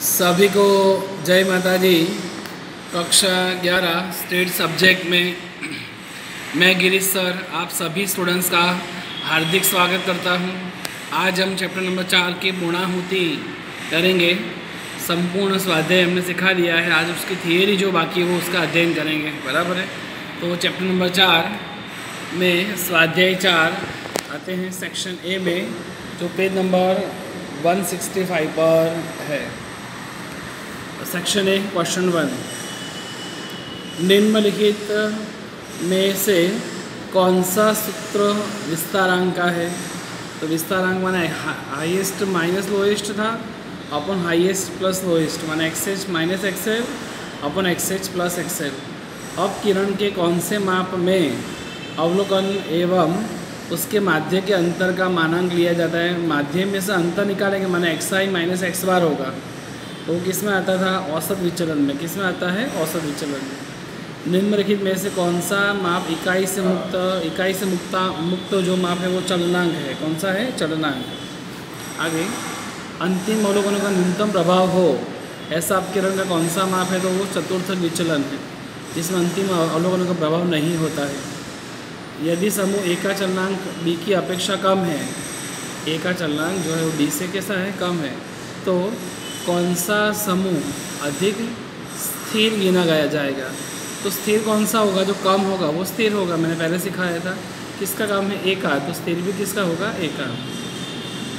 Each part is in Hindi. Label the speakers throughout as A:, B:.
A: सभी को जय माता दी। कक्षा 11 स्टेट सब्जेक्ट में मैं गिरीश सर आप सभी स्टूडेंट्स का हार्दिक स्वागत करता हूं। आज हम चैप्टर नंबर 4 की पूर्णाहुति करेंगे। संपूर्ण स्वाध्याय हमने सिखा दिया है, आज उसकी थियरी जो बाकी है वो उसका अध्ययन करेंगे, बराबर है। तो चैप्टर नंबर 4 में स्वाध्याय 4 आते हैं सेक्शन ए में, जो पेज नंबर 165 पर है। सेक्शन ए क्वेश्चन 1, निम्नलिखित में से कौन सा सूत्र विस्तारांक का है? तो विस्तारांक माना हाईएस्ट माइनस लोएस्ट था अपन हाईएस्ट प्लस लोएस्ट, माना एक्सएच माइनस एक्सएल अपन एक्सएच प्लस एक्सएल। अब किरण के कौन से माप में अवलोकन एवं उसके माध्य के अंतर का मानांक लिया जाता है? माध्य में से अंतर निकालेंगे, माना एक्स आई माइनस एक्स बार होगा। तो किस में आता था? औसत विचलन में। किस में आता है? औसत विचलन में। निम्नलिखित में से कौन सा माप इकाई से मुक्त जो माप है वो चलनांक है? कौन सा है? चलनांक। आगे, अंतिम अवलोकनों का न्यूनतम प्रभाव हो ऐसा अपकिरण का कौन सा माप है? तो वो चतुर्थक विचलन है, जिसमें अंतिम अवलोकनों का प्रभाव नहीं होता है। यदि समूह ए का चलनांक बी की अपेक्षा कम है, ए का चलनांक जो है वो बी से कैसा है? कम है, तो कौन सा समूह अधिक स्थिर गिना गया जाएगा? तो स्थिर कौन सा होगा? जो कम होगा वो स्थिर होगा। मैंने पहले सिखाया था। किसका काम है? ए का, तो स्थिर भी किसका होगा? ए का।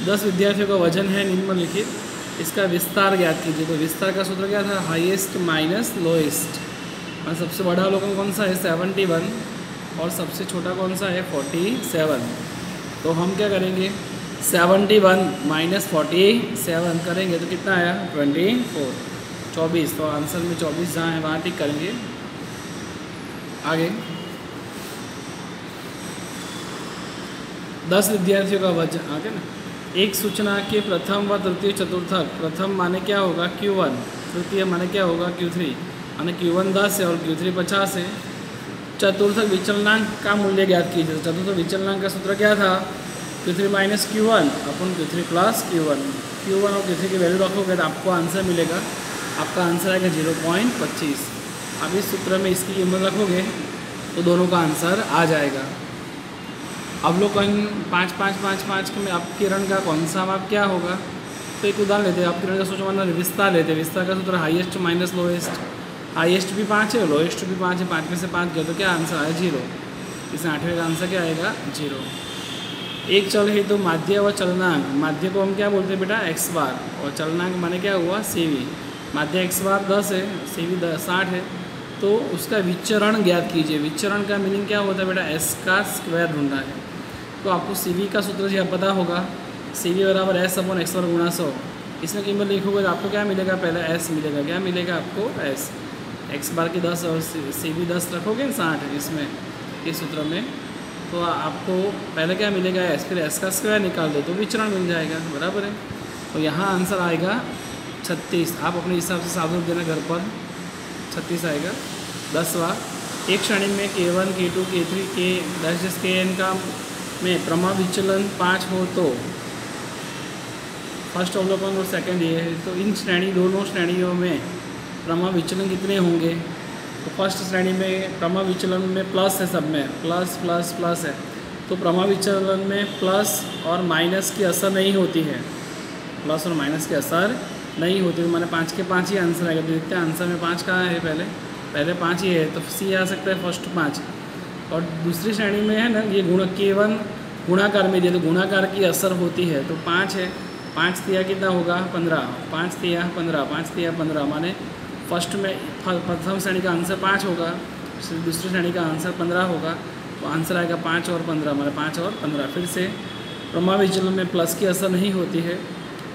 A: 10 विद्यार्थियों का वजन है निम्नलिखित, इसका विस्तार ज्ञात कीजिए। तो विस्तार का सूत्र क्या था? Highest minus lowest. और सबसे बड़ा अवलोकन कौन सा है? 71, और सबसे छोटा कौन सा है? 47। तो हम क्या करेंगे? 71 माइनस 47 करेंगे तो कितना आया? 24। तो आंसर में 24 जहाँ है वहाँ टिक करेंगे। आगे, 10 विद्यार्थियों का वजन, आगे ना, एक सूचना के प्रथम व तृतीय चतुर्थक, प्रथम माने क्या होगा? Q1, तृतीय माने क्या होगा? Q3, माने Q1 10 है और Q3 50 है। चतुर्थक विचलनांक का मूल्य ज्ञात कीजिए। चतुर्थक विचलनांक का सूत्र क्या था? Q3 माइनस Q1 अपन Q3 प्लस Q1 और Q3 की वैल्यू रखोगे तो आपको आंसर मिलेगा। आपका आंसर आएगा 0.25। अब इस सूत्र में इसकी कीमत रखोगे तो दोनों का आंसर आ जाएगा। अवलोकन 5, 5, 5, 5 में अपकिरण का कौन सा माप क्या होगा? तो एक उदाहरण लेते हैं। अपकिरण का सूत्र माना विस्तार लेते हैं। विस्तार का सूत्र हाईएस्ट माइनस लोएस्ट। हाईएस्ट भी 5 है, लोएस्ट भी 5 है। 5 में से 5 गए तो क्या आंसर आया? 0। इसमें 8वें का आंसर क्या आएगा? 0। एक चल है तो माध्य व चलनांक, माध्य को हम क्या बोलते हैं बेटा? एक्स बार, और चलनांक माने क्या हुआ? CV। माध्य एक्स बार 10 है, CV 60 है, तो उसका विचरण ज्ञात कीजिए। विचरण का मीनिंग क्या होता है बेटा? S का स्क्वायर ढूंढना है। तो आपको CV का सूत्र जी पता होगा, CV बराबर S अपन एक्स बार गुणा 100। इसमें कीमत लिखोगे तो आपको क्या मिलेगा? पहले S मिलेगा। क्या मिलेगा आपको? S। एक्स बार की 10 और CV 10 रखोगे 60 इसमें, इस सूत्र में, तो आपको पहले क्या मिलेगा? S, फिर S का स्क्वायर निकाल दो तो विचरण मिल जाएगा, बराबर है। तो यहाँ आंसर आएगा 36। आप अपने हिसाब से सावधान देना घर पर, 36 आएगा। 10वां, एक श्रेणी में K1, K2, K3, Kn का में प्रमा विचलन 5 हो तो फर्स्ट अवलोकन और सेकंड ये है, तो इन दोनों श्रेणियों में प्रमा विचलन कितने होंगे? तो फर्स्ट श्रेणी में प्रमा विचलन में प्लस है, सब में प्लस प्लस प्लस है, तो प्रमा विचलन में प्लस और माइनस की असर नहीं होती है। प्लस और माइनस की असर नहीं होती है, माने 5 के 5 ही आंसर आएगा। तो देखते हैं आंसर में 5 कहाँ है? पहले 5 ही है, तो C आ सकता है फर्स्ट 5। और दूसरी श्रेणी में है ना, ये K1 गुणाकार में दिया, तो गुणाकार की असर होती है, तो 5 है। 5 तिया कितना होगा? 15। 5 तिया 15, 5 तिया 15, माने फर्स्ट में प्रथम श्रेणी का आंसर 5 होगा, दूसरी श्रेणी का आंसर 15 होगा, तो आंसर आएगा 5 और 15, माने 5 और 15। फिर से प्रमा विचलन में प्लस की असर नहीं होती है,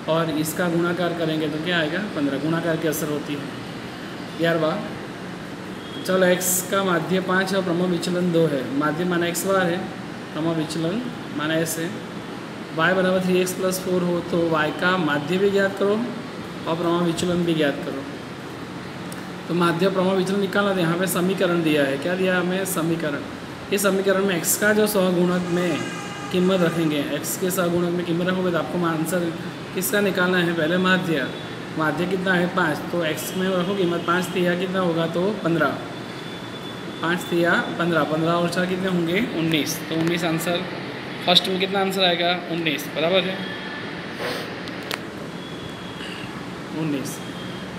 A: और इसका गुणाकार करेंगे तो क्या आएगा? 15, गुणाकार की असर होती है। 11वां, चलो x का माध्य 5 है और प्रमा विचलन 2 है। माध्य माना x बार है, प्रमा विचलन माना s है। y बराबर 3x प्लस 4 हो तो y का माध्य भी ज्ञात करो और प्रमा विचलन भी ज्ञात करो। तो माध्य प्रमा विचलन निकालना था। यहाँ पे समीकरण दिया है। क्या दिया हमें? समीकरण। इस समीकरण में x का जो सहगुणक में कीमत रखेंगे, x के सहगुणक में कीमत रखोगे तो आपको आंसर किसका निकालना है? पहले माध्य, माध्य कितना है 5, तो x में रखो कीमत 5 तिया कितना होगा तो 15, 5 तिया 15, 15 और 4 कितने होंगे 19, तो 19 आंसर। फर्स्ट में कितना आंसर आएगा 19, बराबर है 19।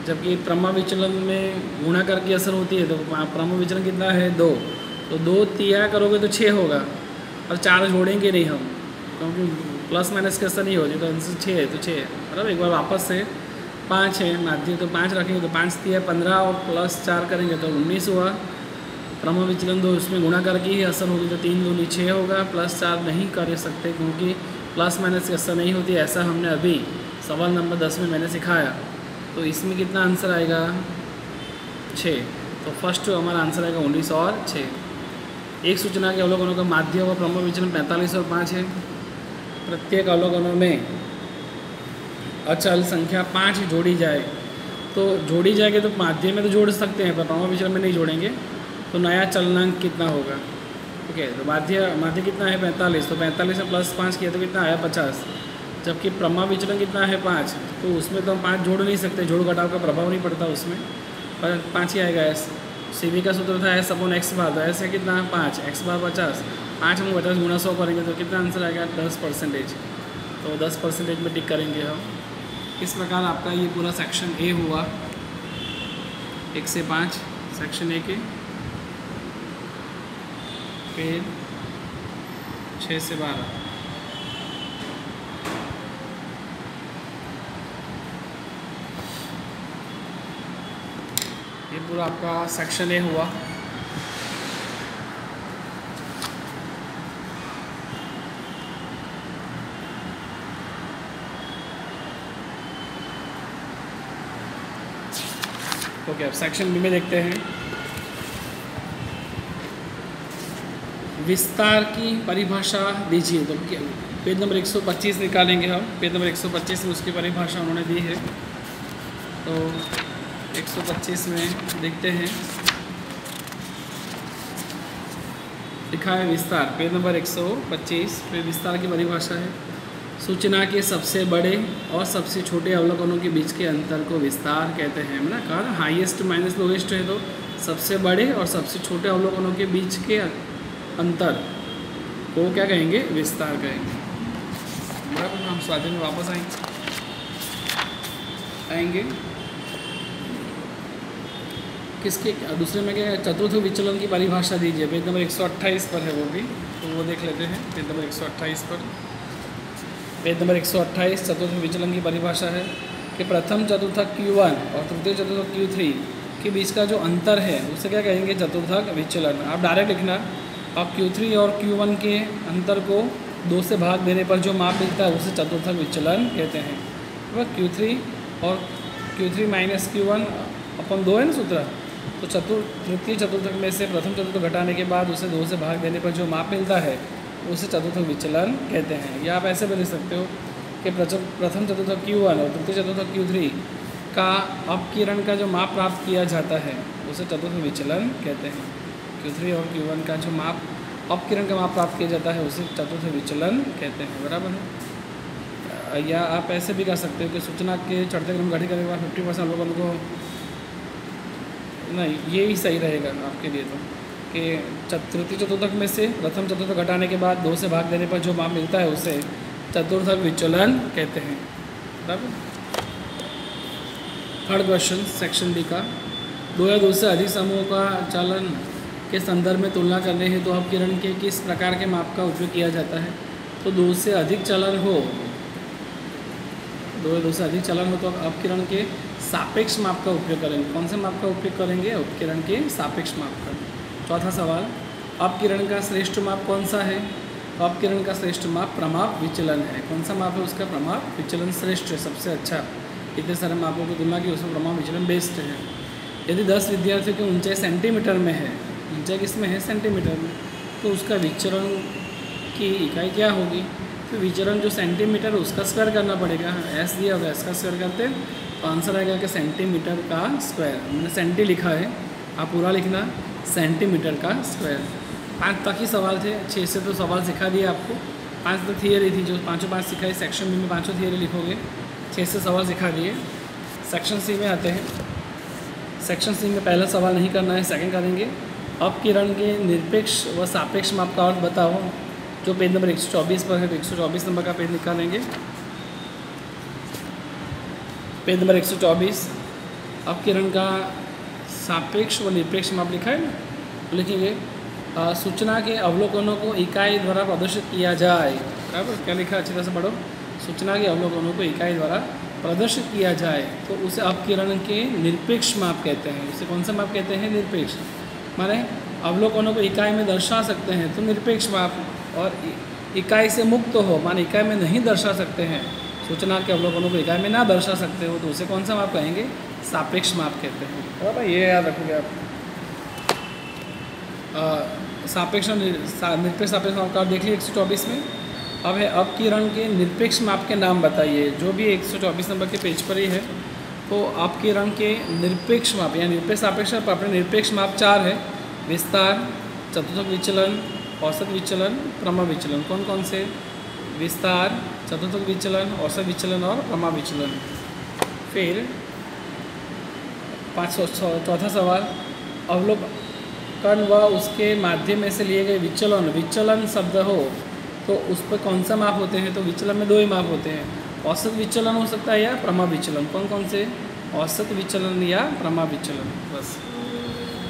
A: जबकि प्रमा विचलन में गुणा करके असर होती है, तो प्रमा विचलन कितना है 2, तो 2 तिया करोगे तो 6 होगा, और 4 जोड़ेंगे नहीं हम क्योंकि प्लस माइनस के असर नहीं होती, तो आंसर 6 है, तो 6 है बराबर। एक बार वापस से 5 है माध्य, तो 5 रखेंगे तो 5 तिया 15 और प्लस 4 करेंगे तो 19 हुआ। प्रमा विचलन 2 उसमें गुणा करके ही असर होगी, तो 3 दूनी 6 होगा, प्लस 4 नहीं कर सकते क्योंकि प्लस माइनस की असर नहीं होती, ऐसा हमने अभी सवाल नंबर 10 में मैंने सिखाया। तो इसमें कितना आंसर आएगा 6, तो फर्स्ट हमारा आंसर आएगा 19 और 6। एक सूचना के अवलोकनों का माध्य व प्रमा विचलन 45 और 5 है। प्रत्येक अवलोकनों में अचल संख्या 5 जोड़ी जाए, तो जोड़ी जाएगी तो माध्य में तो जोड़ सकते हैं पर प्रमा विचलन में नहीं जोड़ेंगे, तो नया चलनांक कितना होगा। ठीक है, तो माध्य कितना है 45, तो 45 में प्लस 5 किया तो कितना आया 50। जबकि प्रमा विचलन कितना है 5, तो उसमें तो हम 5 जोड़ नहीं सकते, जोड़ घटाव का प्रभाव नहीं पड़ता उसमें, पर 5 ही आएगा। एस सीवी का सूत्र था एस अपॉन एक्स बार, तो ऐसे कितना 5 एक्स बार 50, 5 हम 50 गुणा 100 करेंगे तो कितना आंसर आएगा 10%, तो 10% में टिक करेंगे हम। इस प्रकार आपका ये पूरा सेक्शन ए हुआ, 1 से 5 सेक्शन ए के, फिर 6 से 12। ये पूरा आपका सेक्शन ए हुआ। ओके, अब सेक्शन बी में देखते हैं। विस्तार की परिभाषा दीजिए, तो पेज नंबर 125 निकालेंगे हम। पेज नंबर 125 में उसकी परिभाषा उन्होंने दी है, तो 125 में देखते हैं, लिखा है विस्तार। पेज नंबर 125 पे विस्तार की परिभाषा है। सूचना के सबसे बड़े और सबसे छोटे अवलोकनों के बीच के अंतर को विस्तार कहते हैं। मैंने कहा हाईएस्ट माइनस लोएस्ट है, तो सबसे बड़े और सबसे छोटे अवलोकनों के बीच के अंतर को क्या कहेंगे, विस्तार कहेंगे। बराबर, हम स्वाध्याय में वापस आएंगे। किसके दूसरे में क्या चतुर्थ विचलन की परिभाषा दीजिए, पेज नंबर 128 पर है वो भी, तो वो देख लेते हैं। पेज नंबर 128 पर, पेज नंबर 128 चतुर्थ विचलन की परिभाषा है कि प्रथम चतुर्थक Q1 और तृतीय चतुर्थक Q3 के बीच का जो अंतर है उसे क्या कहेंगे, चतुर्थक विचलन। आप डायरेक्ट लिखना, आप Q3 और Q1 के अंतर को 2 से भाग देने पर जो माप मिलता है उसे चतुर्थक विचलन कहते हैं। वह Q3 और Q3 माइनस Q1 अपन 2 है ना सूत्र, तो तृतीय चतुर्थक में से प्रथम चतुर्थक घटाने के बाद उसे 2 से भाग देने पर जो माप मिलता है उसे चतुर्थक विचलन कहते हैं। या आप ऐसे भी लिख सकते हो कि प्रथम चतुर्थक Q1 और तृतीय चतुर्थक Q3 का अपकिरण का जो माप प्राप्त किया जाता है उसे चतुर्थ विचलन कहते हैं। Q3 और Q1 का जो माप अपकिरण का माप प्राप्त किया जाता है उसे चतुर्थ विचलन कहते हैं। बराबर है। या आप ऐसे भी कर सकते हो कि सूचना के चढ़ते क्रम घटी करने के बाद 50% अवलोकन को, नहीं ये ही सही रहेगा आपके लिए, तो कि तृतीय चतुर्थक में से प्रथम चतुर्थक घटाने के बाद 2 से भाग देने पर जो माप मिलता है उसे चतुर्थक विचलन कहते हैं। बराबर। थर्ड क्वेश्चन सेक्शन डी का, 2 या 2 से अधिक समूहों का चालन के संदर्भ में तुलना करने हेतु तो अपकिरण के किस प्रकार के माप का उपयोग किया जाता है। तो 2 से अधिक चलन हो, 2 से अधिक चलन हो तो अपकिरण के सापेक्ष माप का उपयोग करेंगे। कौन से माप का उपयोग करेंगे, अपकिरण के सापेक्ष माप का। चौथा सवाल, अपकिरण का श्रेष्ठ माप कौन सा है। अपकिरण का श्रेष्ठ माप प्रमाप विचलन है। कौन सा माप है उसका, प्रमाप विचलन श्रेष्ठ है, सबसे अच्छा। इतने सारे मापों की तुलना की उसमें प्रमाप विचलन बेस्ट है। यदि 10 विद्यार्थियों की ऊंचाई सेंटीमीटर में है, ऊंचाई किसमें है, सेंटीमीटर में, तो उसका विचरण की इकाई क्या होगी। तो विचरण जो सेंटीमीटर उसका स्क्वायर करना पड़ेगा। एस दिया होगा, एस का स्क्वायर करते तो आंसर आएगा कि सेंटीमीटर का स्क्वायर। मैंने सेंटी लिखा है, आप पूरा लिखना, सेंटीमीटर का स्क्वायर। 5 तक ही सवाल थे, 6 से तो सवाल सिखा दिए आपको। 5 तो थियरी थी, जो 5 सिखाई। सेक्शन बी में 5 थियरी लिखोगे, 6 से सवाल सिखा दिए। सेक्शन सी में आते हैं। सेक्शन सी में पहला सवाल नहीं करना है, सेकंड करेंगे। अपकिरण के निरपेक्ष व सापेक्ष माप का अर्थ बताओ, जो पेज नंबर 124 पर है। तो 124 नंबर का पेज निकालेंगे। पेज नंबर 124, अपकिरण का सापेक्ष व निरपेक्ष माप लिखा है ना, तो लिखेंगे सूचना के अवलोकनों को इकाई द्वारा प्रदर्शित किया जाए। बराबर, क्या लिखा अच्छी तरह से पढ़ो। सूचना के अवलोकनों को इकाई द्वारा प्रदर्शित किया जाए तो उसे अपकिरण के निरपेक्ष माप कहते हैं। उसे कौन सा माप कहते हैं? निरपेक्ष। माने अवलोकनों को इकाई में दर्शा सकते हैं तो निरपेक्ष माप, और इकाई से मुक्त हो, माने इकाई में नहीं दर्शा सकते हैं, सूचना के अवलोकनों को इकाई में ना दर्शा सकते हो तो उसे कौन सा माप कहेंगे? सापेक्ष माप कहते हैं। बराबर, ये याद रखोगे आप। सापेक्ष और निरपेक्ष सापेक्ष माप का आप देख लीजिए 124 में। अब है अपकिरण के निरपेक्ष माप के नाम बताइए, जो भी 124 नंबर के पेज पर ही है। तो अपकिरण के निरपेक्ष माप या निरपेक्ष सापेक्ष अपने निरपेक्ष माप 4 है: विस्तार, चतुर्थक विचलन, औसत विचलन, प्रमा विचलन। कौन कौन से? विस्तार, चतुर्थक विचलन, औसत विचलन और प्रमा विचलन। फिर 504 सवाल, अवलोकन व उसके माध्यम में से लिए गए विचलन, विचलन शब्द हो तो उस पर कौन सा माप होते हैं? तो विचलन में 2 ही माप होते हैं, औसत विचलन हो सकता है या प्रमा विचलन। कौन कौन से? औसत विचलन या प्रमा विचलन। बस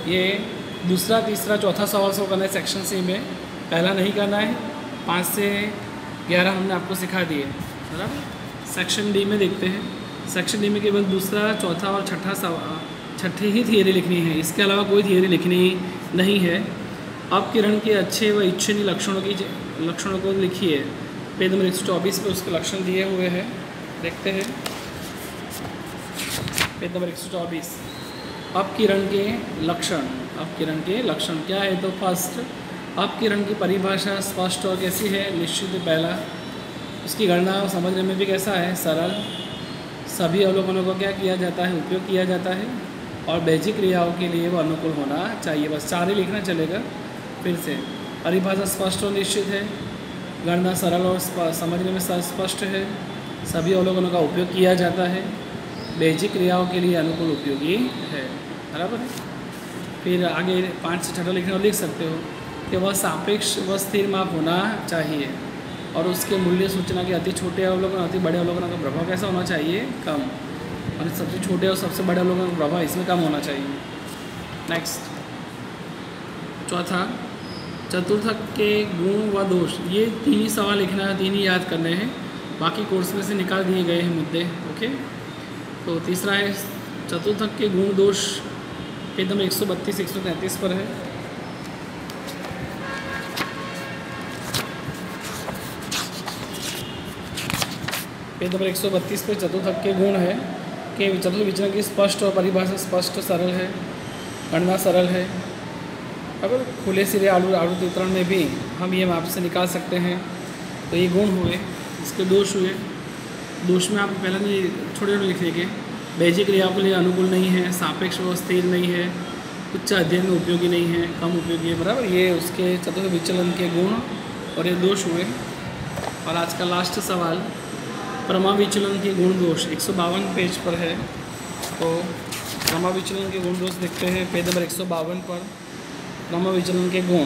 A: ये दूसरा, तीसरा, चौथा सवाल सो करना है सेक्शन सी में। पहला नहीं करना है। 5 से 11 हमने आपको सिखा दिए। बराबर। सेक्शन डी में देखते हैं। सेक्शन डी में केवल दूसरा, चौथा और छठी ही थियरी लिखनी है, इसके अलावा कोई थियरी लिखनी नहीं है। अपकिरण के अच्छे व इच्छनीय लक्षणों को लिखिए। पेज नंबर 124 पे उसके लक्षण दिए हुए हैं, देखते हैं। पेज नंबर 124, अपकिरण के लक्षण। अपकिरण के लक्षण क्या है? तो फर्स्ट, अपकिरण की परिभाषा स्पष्ट और कैसी है? निश्चित। पहला, उसकी गणना समझने में भी कैसा है? सरल। सभी अवलोकनों को क्या किया जाता है? उपयोग किया जाता है। और बेजिक क्रियाओं के लिए वो अनुकूल होना चाहिए। बस 4 ही लिखना चलेगा। फिर से, परिभाषा स्पष्ट और निश्चित है, गणना सरल और समझने में स्पष्ट है, सभी अवलोकनों का उपयोग किया जाता है, बेजिक क्रियाओं के लिए अनुकूल उपयोगी है। बराबर है। फिर आगे 5 से 6 लिखना लिख सकते हो कि वह सापेक्ष व स्थिर माप होना चाहिए और उसके मूल्य सूचना के अति छोटे अवलोकन अति बड़े अवलोकन का प्रभाव कैसा होना चाहिए? कम। और सबसे छोटे और सबसे बड़े अवलोकन का प्रभाव इसमें कम होना चाहिए। नेक्स्ट, चौथा, चतुर्थक के गुण व दोष। ये 3 ही सवाल लिखना है, 3 ही याद करने हैं, बाकी कोर्स में से निकाल दिए गए हैं मुद्दे। ओके। तो तीसरा है चतुर्थक के गुण दोष, पेज नंबर 132 133 पर है। पेज नंबर 132 पे चतुर्थक के गुण है कि चतुर्थ विचलन की स्पष्ट और परिभाषा स्पष्ट, सरल है, गणना सरल है। अगर खुले सिरे आवृत्ति वितरण में भी हम ये माप से निकाल सकते हैं। तो ये गुण हुए। इसके दोष हुए। दोष में आप पहले नहीं छोटे छोटे लिख लेंगे। बेजिक क्रियाओं के लिए अनुकूल नहीं है, सापेक्ष व स्थिर नहीं है, उच्च अध्ययन में उपयोगी नहीं है, कम उपयोगी है। बराबर, ये उसके चतुर्थ विचलन के गुण और ये दोष हुए। और आज का लास्ट सवाल, प्रमा विचलन के गुण दोष, 152 पेज पर है। तो प्रमा विचलन के गुण दोष देखते हैं पेज नंबर 152 पर। प्रमा विचलन के गुण,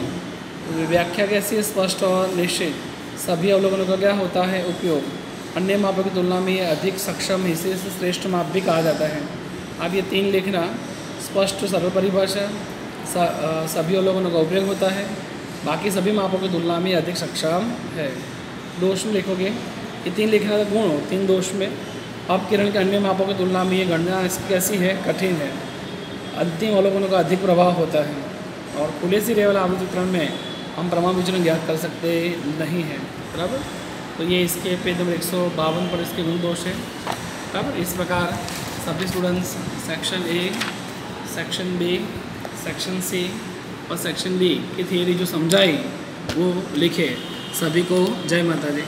A: व्याख्या कैसी है? स्पष्ट और निश्चित, सभी अवलोकनों का क्या होता है? उपयोग, अन्य मापों की तुलना में ये अधिक सक्षम, इसे श्रेष्ठ माप भी कहा जाता है। अब ये 3 लिखना, स्पष्ट सरल परिभाषा, सभी अवलोकनों का उपयोग होता है, बाकी सभी मापों की तुलना में अधिक सक्षम है। दोष में लिखोगे ये 3 लिखना था गुण, 3 दोष में। अपकिरण के अन्य मापों की तुलना में ये गणना कैसी है? कठिन है, अंतिम अवलोकनों का अधिक प्रभाव होता है। और खुले सिरे वाला आवृत्ति वितरण में हम प्रमा विचलन ज्ञात कर सकते नहीं हैं। बराबर। तो ये इसके पेज नंबर 152 पर इसके गुण दोष है। बराबर। इस प्रकार सभी students section A, section B, section C और सेक्शन डी की थियरी जो समझाई वो लिखे। सभी को जय माता दी।